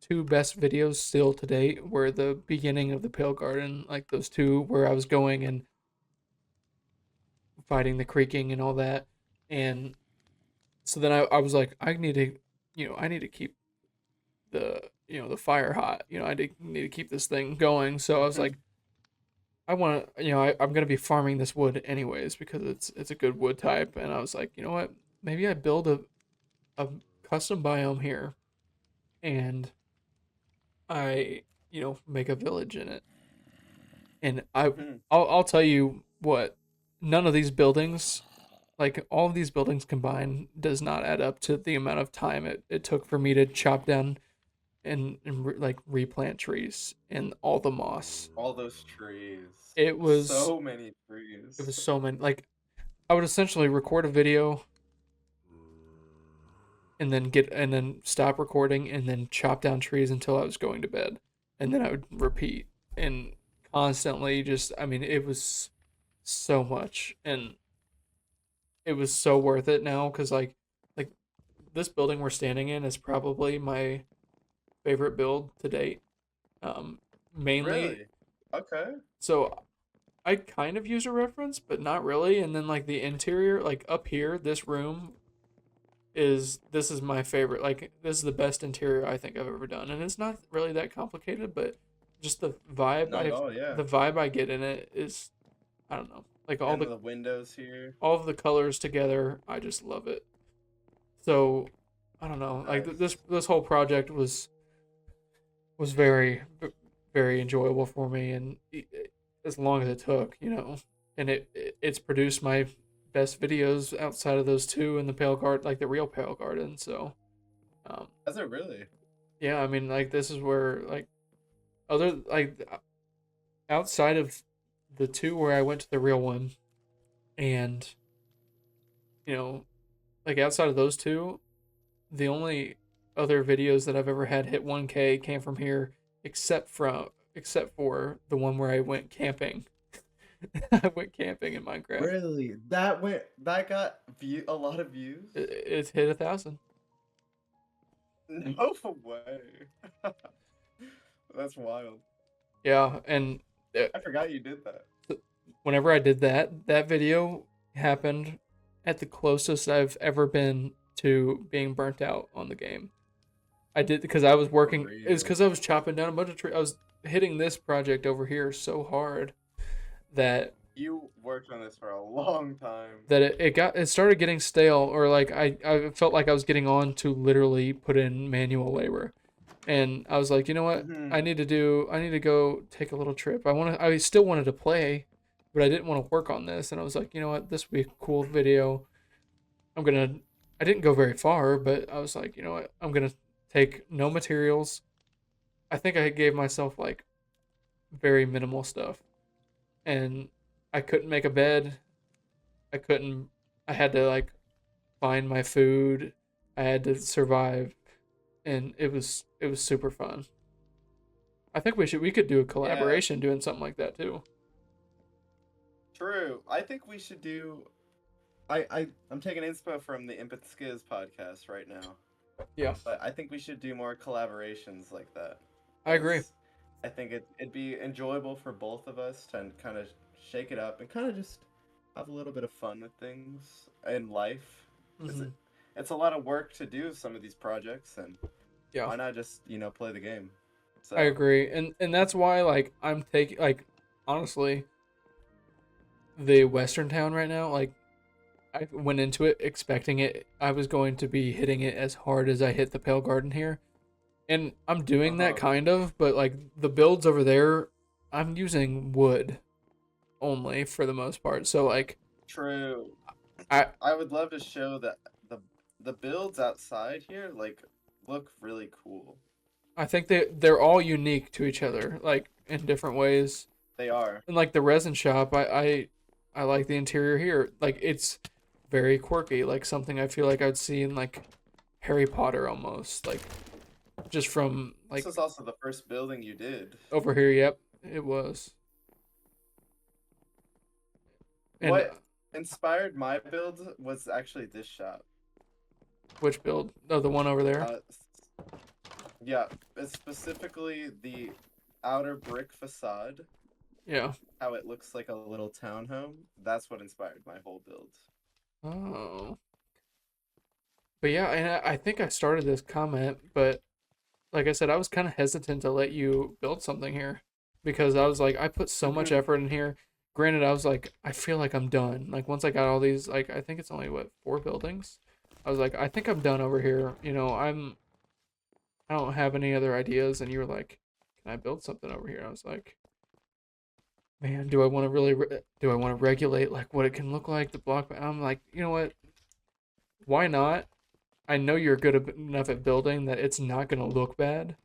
two best videos still to date were the beginning of the Pale Garden, like those two where I was going and fighting the creaking and all that, and so then I was like, I need to keep the fire hot. I need to keep this thing going. So I was like, I want to, I'm gonna be farming this wood anyways because it's a good wood type, and I was like, you know what, maybe I build a custom biome here, and I make a village in it, and I'll tell you what, none of these buildings, like all of these buildings combined, does not add up to the amount of time it took for me to chop down and like replant trees and all the moss. All those trees. It was so many trees. It was so many. Like I would essentially record a video and then stop recording and then chop down trees until I was going to bed, and then I would repeat and constantly it was so much, and it was so worth it now because like this building we're standing in is probably my favorite build to date. Mainly. Really? Okay. So I kind of use a reference, but not really. And then like the interior, like up here, this room this is my favorite. Like this is the best interior I think I've ever done, and it's not really that complicated, but just the vibe the vibe I get in it is, I don't know, like all the windows here, all of the colors together. I just love it. So I don't know, nice. like this whole project was very, very enjoyable for me, and as long as it took, and it's produced my best videos outside of those two in the Pale Garden, like the real Pale Garden. So is it really? Yeah, I mean, like this is where like outside of the two where I went to the real one, and like outside of those two, the only other videos that I've ever had hit 1K came from here, except for the one where I went camping. I went camping in Minecraft. Really? That got a lot of views? It hit 1,000. No way. That's wild. Yeah, and I forgot you did that. Whenever I did that video happened at the closest I've ever been to being burnt out on the game. I did because I was working. It's because I was chopping down a bunch of trees. I was hitting this project over here so hard that you worked on this for a long time. That it started getting stale, or like I felt like I was getting on to literally put in manual labor, And I was like, you know what? Hmm. I need to go take a little trip. I still wanted to play, but I didn't want to work on this. And I was like, you know what? This would be a cool video. I didn't go very far, but I was like, you know what? I'm gonna take no materials. I think I gave myself like very minimal stuff. And I couldn't make a bed. I couldn't, I had to like find my food. I had to survive. And it was super fun. I think we could do a Yeah, collaboration doing something like that too. true. I think we should do. I'm taking inspo from the Skiz podcast right now, Yeah, but I think we should do more collaborations like that, I agree. as I think it'd be enjoyable for both of us to kind of shake it up and kind of just have a little bit of fun with things in life. It's Hmm. it's a lot of work to do some of these projects, and Yeah, why not just play the game? I So agree, and that's why like I'm taking like honestly the Western town right now. Like I went into it expecting I was going to be hitting it as hard as I hit the Pale Garden here, and I'm doing that uh-huh. kind of, but like the builds over there, I'm using wood only for the most part. So like True. I I would love to show that the builds outside here like look really cool. I think they're all unique to each other, like in different ways. They are. And like the resin shop, I like the interior here. Like it's very quirky, like something I feel like I'd see in like Harry Potter almost. Like just from This like was also the first building you did. over here, yep, it was. And What inspired my build was actually this shop. which build? Oh, the one over there. Uh, yeah, it's specifically the outer brick facade, Yeah. how it looks like a little townhome. That's what inspired my whole build. Oh. But yeah, and I think I started this comment, but like I said, I was kind of hesitant to let you build something here because I was like, I put so much Hmm. effort in here. Granted, I was like, I feel like I'm done. Like once I got all these, like I think it's only what 4 buildings. I was like, I think I'm done over here. I don't have any other ideas. And you were like, can I build something over here? I was like, man, do I want to regulate like what it can look like the block? I'm like, you know what? Why not? I know you're good enough at building that it's not gonna look bad,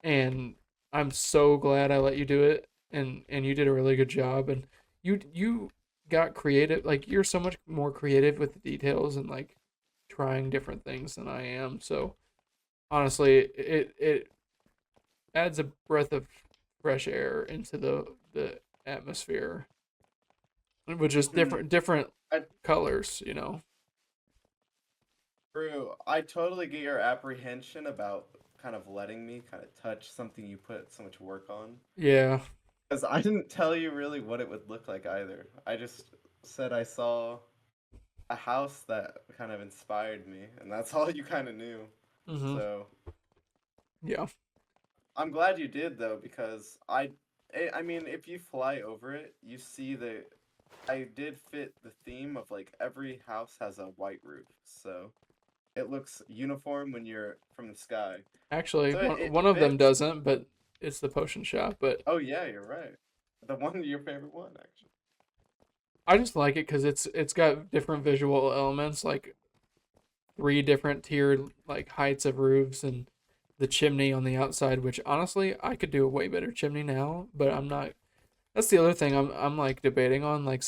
and I'm so glad I let you do it, and you did a really good job, and you got creative. Like you're so much more creative with the details and like trying different things than I am. So honestly, it adds a breath of fresh air into the atmosphere, which is Hmm. different I, colors, you know. True. I totally get your apprehension about kind of letting me kind of touch something you put so much work on. Yeah, Because I didn't tell you really what it would look like either. I just said I saw a house that kind of inspired me, and that's all you kind of knew. mm-hmm, So yeah, I'm glad you did though, because I mean, if you fly over it, you see the. I did fit the theme of like every house has a white roof, so it looks uniform when you're from the sky. actually, So it one of them fits. doesn't, but it's the potion shop. But Oh yeah, you're right. The one your favorite one actually. I just like it because it's got different visual elements, like 3 different tiered like heights of roofs and the chimney on the outside. Which honestly, I could do a way better chimney now, but I'm not. That's the other thing I'm like debating on. Like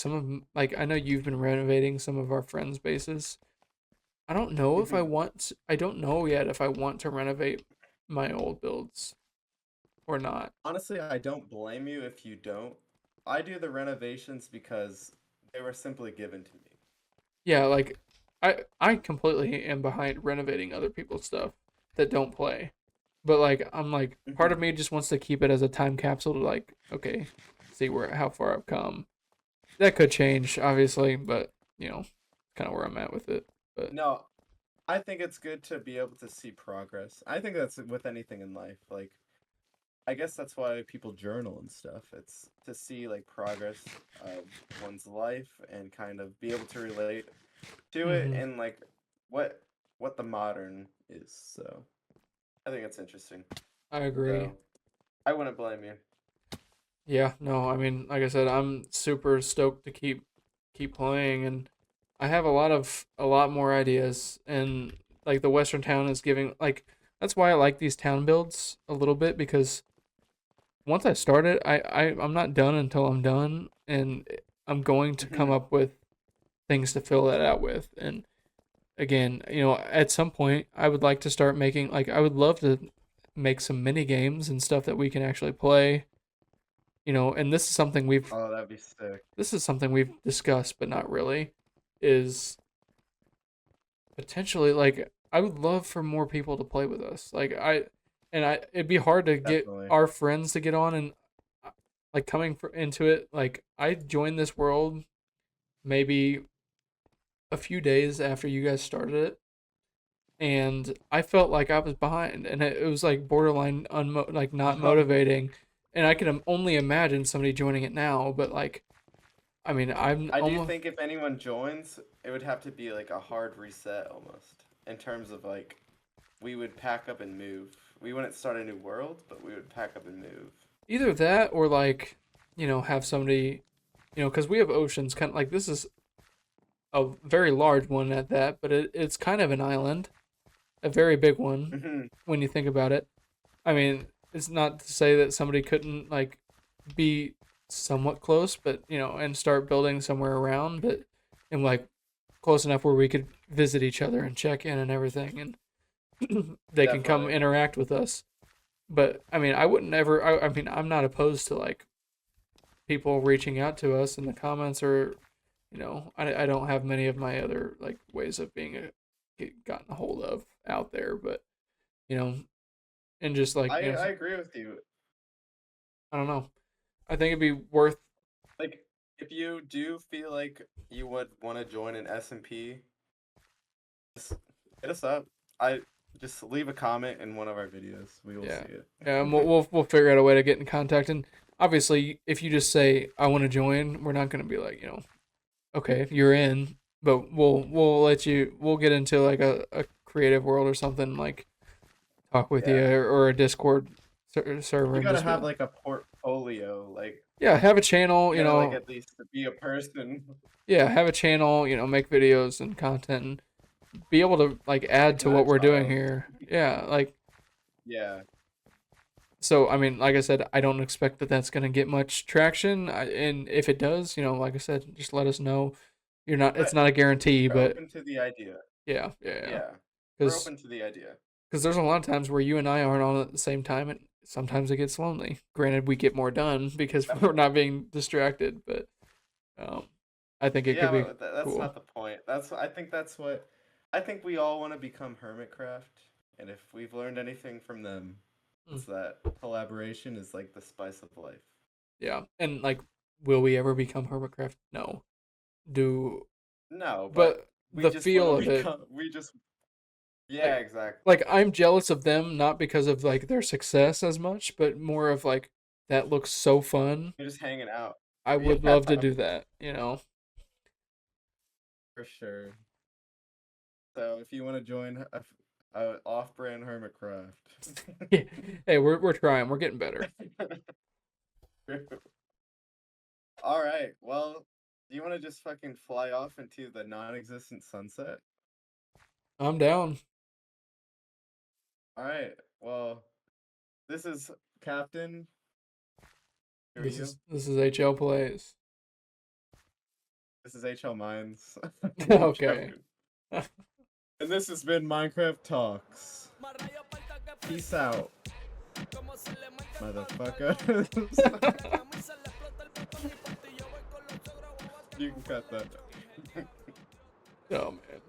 like I know you've been renovating some of our friends' bases. I don't know if I Mhm. want. I don't know yet if I want to renovate my old builds or not. Honestly, I don't blame you if you don't. I do the renovations because they were simply given to me. Yeah, like I completely am behind renovating other people's stuff that don't play. But like I'm like part Hmm. of me just wants to keep it as a time capsule to like, okay, see where how far I've come. That could change, obviously, but kind of where I'm at with it. But No, I think it's good to be able to see progress. I think that's with anything in life. Like, I guess that's why people journal and stuff. It's to see like progress of one's life and kind of be able to relate to it hmm and like what what the modern is. So I think it's interesting. I agree. So, I wouldn't blame you. Yeah, no, I mean, like I said, I'm super stoked to keep playing, and I have a lot more ideas, and like the Western town is giving like that's why I like these town builds a little bit, because once I start it, I'm not done until I'm done, and I'm going to come up with things to fill that out with. And again, at some point, I would like to start making I would love to make some mini games and stuff that we can actually play. And this is something Oh, that'd be sick. discussed, but not really, is potentially I would love for more people to play with us. It'd be hard to get Definitely. our friends to get on, and coming into it. I joined this world maybe a few days after you guys started it, and I felt like I was behind, and it was like borderline not motivating. And I can only imagine somebody joining it now, but I mean, I do think if anyone joins, it would have to be like a hard reset almost, in terms of we would pack up and move. We wouldn't start a new world, but we would pack up and move. Either that or have somebody, because we have oceans, kind of this is a very large one at that, but it's kind of an island, a very big one when you think about it. I mean, it's not to say that somebody couldn't be somewhat close, but and start building somewhere around, but and close enough where we could visit each other and check in and everything, and they can come interact with us. But I mean, I wouldn't ever. I mean, I'm not opposed to people reaching out to us in the comments, or I don't have many of my other ways of being gotten a hold of out there, but and just I agree with you. I don't know. I think it'd be worth if you do feel like you would want to join an SMP, just hit us up. Just leave a comment in one of our videos. We will see it. Yeah, and we'll figure out a way to get in contact. And obviously, if you just say I want to join, we're not gonna be okay, you're in. But we'll let you. We'll get into a creative world or something, talk with you, or a Discord server. You gotta have a portfolio, have a channel, at least to be a person. Yeah, have a channel, make videos and content, and be able to add to what we're doing here. Yeah, Yeah. So I mean, like I said, I don't expect that that's gonna get much traction. And if it does, like I said, just let us know. It's not a guarantee, but open to the idea. Yeah. We're open to the idea. Because there's a lot of times where you and I aren't on at the same time, and sometimes it gets lonely. Granted, we get more done because we're not being distracted, but I think it could be that's cool. not the point. I think we all want to become Hermitcraft, and if we've learned anything from them, it's that collaboration is the spice of life. Yeah, and will we ever become Hermitcraft? No. No, but the feel of it. Yeah, exactly. I'm jealous of them, not because of their success as much, but more of that looks so fun. You're just hanging out. I would love to do that, For sure. So if you want to join a off-brand Hermitcraft. Hey, we're trying. We're getting better. All right. Well, do you want to just fucking fly off into the non-existent sunset? I'm down. All right. Well, this is Captain. This is HLplays. This is HL Minds. Okay. And this has been Minecraft Talks. Peace out, motherfucker. You can cut that. Oh man.